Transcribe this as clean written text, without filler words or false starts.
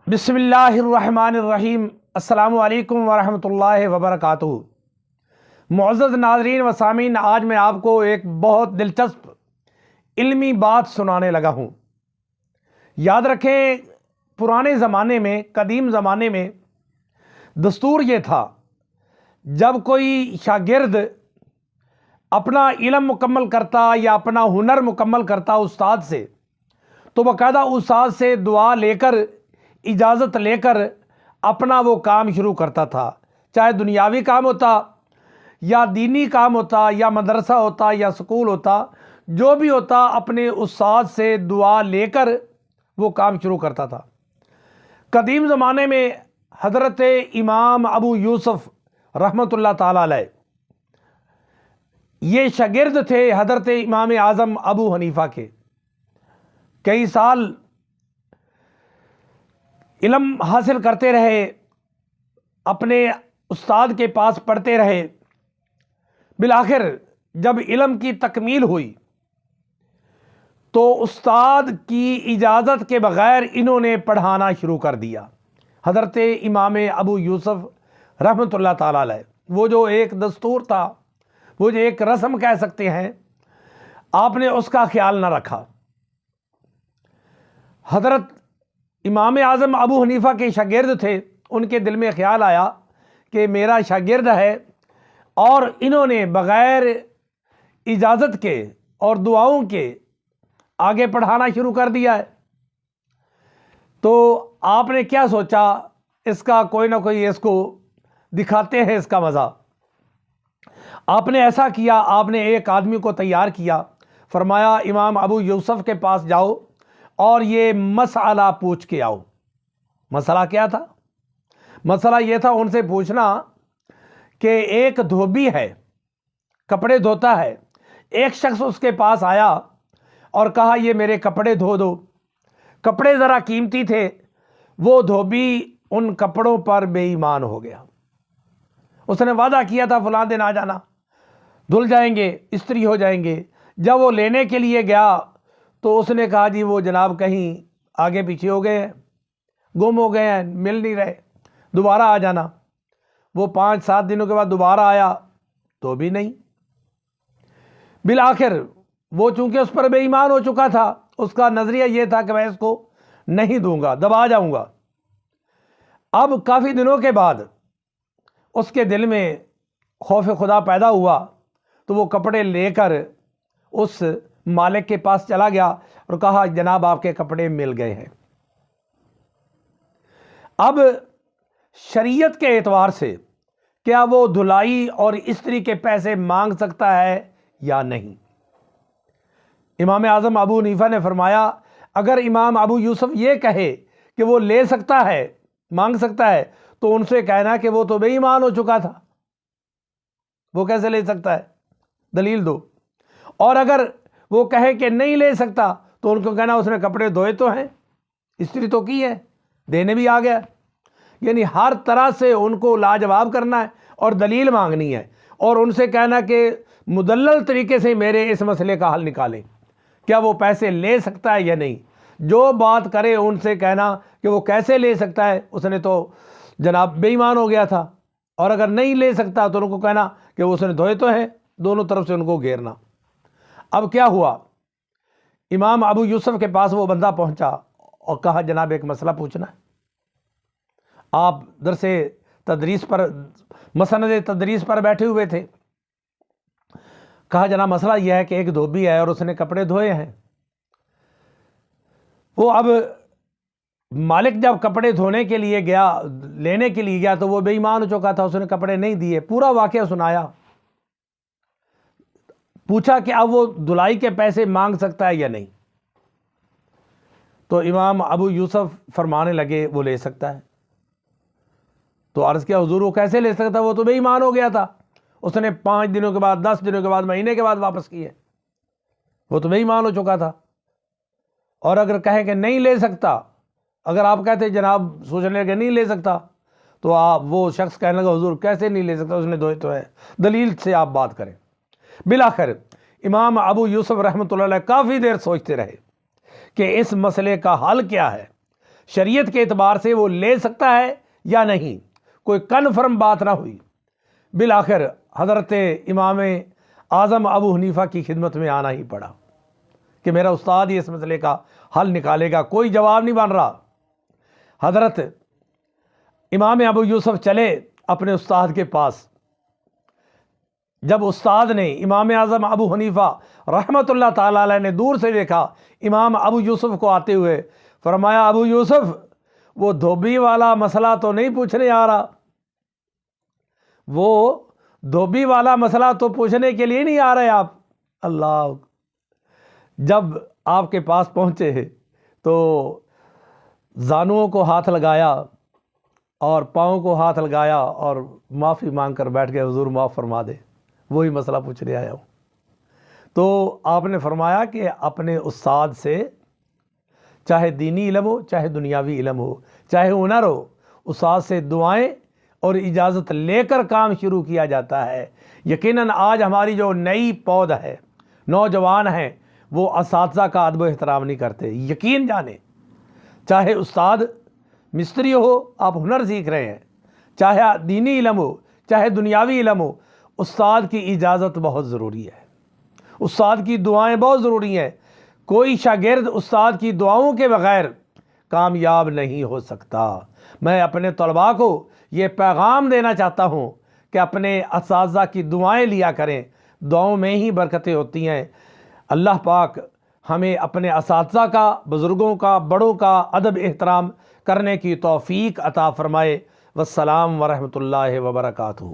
بسم اللہ الرحمن الرحیم۔ السلام علیکم ورحمۃ اللہ وبرکاتہ۔ معزز ناظرین و سامعین، آج میں آپ کو ایک بہت دلچسپ علمی بات سنانے لگا ہوں۔ یاد رکھیں، پرانے زمانے میں، قدیم زمانے میں دستور یہ تھا، جب کوئی شاگرد اپنا علم مکمل کرتا یا اپنا ہنر مکمل کرتا استاد سے، تو باقاعدہ استاد سے دعا لے کر، اجازت لے کر اپنا وہ کام شروع کرتا تھا، چاہے دنیاوی کام ہوتا یا دینی کام ہوتا یا مدرسہ ہوتا یا سکول ہوتا، جو بھی ہوتا اپنے استاد سے دعا لے کر وہ کام شروع کرتا تھا۔ قدیم زمانے میں حضرت امام ابو یوسف رحمۃ اللہ تعالی علیہ یہ شاگرد تھے حضرت امام اعظم ابو حنیفہ کے۔ کئی سال علم حاصل کرتے رہے، اپنے استاد کے پاس پڑھتے رہے۔ بالآخر جب علم کی تکمیل ہوئی تو استاد کی اجازت کے بغیر انہوں نے پڑھانا شروع کر دیا۔ حضرت امام ابو یوسف رحمۃ اللہ تعالی علیہ، وہ جو ایک دستور تھا، وہ جو ایک رسم کہہ سکتے ہیں، آپ نے اس کا خیال نہ رکھا۔ حضرت امام اعظم ابو حنیفہ کے شاگرد تھے، ان کے دل میں خیال آیا کہ میرا شاگرد ہے اور انہوں نے بغیر اجازت کے اور دعاؤں کے آگے پڑھانا شروع کر دیا ہے۔ تو آپ نے کیا سوچا، اس کا کوئی نہ کوئی اس کو دکھاتے ہیں اس کا مزہ۔ آپ نے ایسا کیا، آپ نے ایک آدمی کو تیار کیا، فرمایا امام ابو یوسف کے پاس جاؤ اور یہ مسئلہ پوچھ کے آؤ۔ مسئلہ کیا تھا؟ مسئلہ یہ تھا ان سے پوچھنا کہ ایک دھوبی ہے، کپڑے دھوتا ہے، ایک شخص اس کے پاس آیا اور کہا یہ میرے کپڑے دھو دو۔ کپڑے ذرا قیمتی تھے، وہ دھوبی ان کپڑوں پر بے ایمان ہو گیا۔ اس نے وعدہ کیا تھا فلاں دن آ جانا، دھل جائیں گے، استری ہو جائیں گے۔ جب وہ لینے کے لیے گیا تو اس نے کہا جی وہ جناب کہیں آگے پیچھے ہو گئے ہیں، گم ہو گئے ہیں، مل نہیں رہے، دوبارہ آ جانا۔ وہ 5-7 دنوں کے بعد دوبارہ آیا تو بھی نہیں۔ بالآخر وہ چونکہ اس پر بے ایمان ہو چکا تھا، اس کا نظریہ یہ تھا کہ میں اس کو نہیں دوں گا، دبا جاؤں گا۔ اب کافی دنوں کے بعد اس کے دل میں خوف خدا پیدا ہوا تو وہ کپڑے لے کر اس مالک کے پاس چلا گیا اور کہا جناب آپ کے کپڑے مل گئے ہیں۔ اب شریعت کے اعتبار سے کیا وہ دھلائی اور استری کے پیسے مانگ سکتا ہے یا نہیں؟ امام اعظم ابو حنیفہ نے فرمایا اگر امام ابو یوسف یہ کہے کہ وہ لے سکتا ہے، مانگ سکتا ہے، تو ان سے کہنا کہ وہ تو بے ایمان ہو چکا تھا، وہ کیسے لے سکتا ہے، دلیل دو۔ اور اگر وہ کہے کہ نہیں لے سکتا تو ان کو کہنا اس نے کپڑے دھوئے تو ہیں، استری تو کی ہے، دینے بھی آ گیا۔ یعنی ہر طرح سے ان کو لاجواب کرنا ہے اور دلیل مانگنی ہے، اور ان سے کہنا کہ مدلل طریقے سے میرے اس مسئلے کا حل نکالیں، کیا وہ پیسے لے سکتا ہے یا نہیں۔ جو بات کرے ان سے کہنا کہ وہ کیسے لے سکتا ہے، اس نے تو جناب بے ایمان ہو گیا تھا۔ اور اگر نہیں لے سکتا تو ان کو کہنا کہ وہ اس نے دھوئے تو ہیں، دونوں طرف سے ان کو گھیرنا۔ اب کیا ہوا، امام ابو یوسف کے پاس وہ بندہ پہنچا اور کہا جناب ایک مسئلہ پوچھنا ہے۔ آپ درس تدریس پر، مسند تدریس پر بیٹھے ہوئے تھے۔ کہا جناب مسئلہ یہ ہے کہ ایک دھوبی ہے اور اس نے کپڑے دھوئے ہیں۔ وہ اب مالک جب کپڑے دھونے کے لیے گیا، لینے کے لیے گیا، تو وہ بے ایمان ہو چکا تھا، اس نے کپڑے نہیں دیے۔ پورا واقعہ سنایا، پوچھا کہ اب وہ دھلائی کے پیسے مانگ سکتا ہے یا نہیں۔ تو امام ابو یوسف فرمانے لگے وہ لے سکتا ہے۔ تو عرض کیا حضور وہ کیسے لے سکتا ہے، وہ تو بے ایمان ہو گیا تھا، اس نے 5 دنوں کے بعد، 10 دنوں کے بعد، مہینے کے بعد واپس کیے، وہ تو بے ایمان ہو چکا تھا۔ اور اگر کہے کہ نہیں لے سکتا، اگر آپ کہتے جناب سوچنے لگے نہیں لے سکتا، تو آپ وہ شخص کہنے لگا حضور کیسے نہیں لے سکتا، اس نے دھوئے تو ہے، دلیل سے آپ بات کریں۔ بالآخر امام ابو یوسف رحمۃ اللہ علیہ کافی دیر سوچتے رہے کہ اس مسئلے کا حل کیا ہے۔ شریعت کے اعتبار سے وہ لے سکتا ہے یا نہیں، کوئی کنفرم بات نہ ہوئی۔ بالآخر حضرت امام اعظم ابو حنیفہ کی خدمت میں آنا ہی پڑا کہ میرا استاد ہی اس مسئلے کا حل نکالے گا، کوئی جواب نہیں بن رہا۔ حضرت امام ابو یوسف چلے اپنے استاد کے پاس۔ جب استاد نے امام اعظم ابو حنیفہ رحمۃ اللہ تعالیٰ علیہ نے دور سے دیکھا امام ابو یوسف کو آتے ہوئے، فرمایا ابو یوسف وہ دھوبی والا مسئلہ تو نہیں پوچھنے آ رہا، وہ دھوبی والا مسئلہ تو پوچھنے کے لیے نہیں آ رہے آپ۔ اللہ، جب آپ کے پاس پہنچے تو زانوؤں کو ہاتھ لگایا اور پاؤں کو ہاتھ لگایا اور معافی مانگ کر بیٹھ گئے، حضور معاف فرما دے، وہی مسئلہ پوچھنے آیا ہوں۔ تو آپ نے فرمایا کہ اپنے استاد سے چاہے دینی علم ہو، چاہے دنیاوی علم ہو، چاہے ہنر ہو، استاد سے دعائیں اور اجازت لے کر کام شروع کیا جاتا ہے۔ یقیناً آج ہماری جو نئی پود ہے، نوجوان ہیں، وہ اساتذہ کا ادب و احترام نہیں کرتے۔ یقین جانیں، چاہے استاد مستری ہو، آپ ہنر سیکھ رہے ہیں، چاہے دینی علم ہو، چاہے دنیاوی علم ہو، استاد کی اجازت بہت ضروری ہے، استاد کی دعائیں بہت ضروری ہیں۔ کوئی شاگرد استاد کی دعاؤں کے بغیر کامیاب نہیں ہو سکتا۔ میں اپنے طلباء کو یہ پیغام دینا چاہتا ہوں کہ اپنے اساتذہ کی دعائیں لیا کریں، دعاؤں میں ہی برکتیں ہوتی ہیں۔ اللہ پاک ہمیں اپنے اساتذہ کا، بزرگوں کا، بڑوں کا ادب احترام کرنے کی توفیق عطا فرمائے۔ والسلام ورحمۃ اللہ وبرکاتہ۔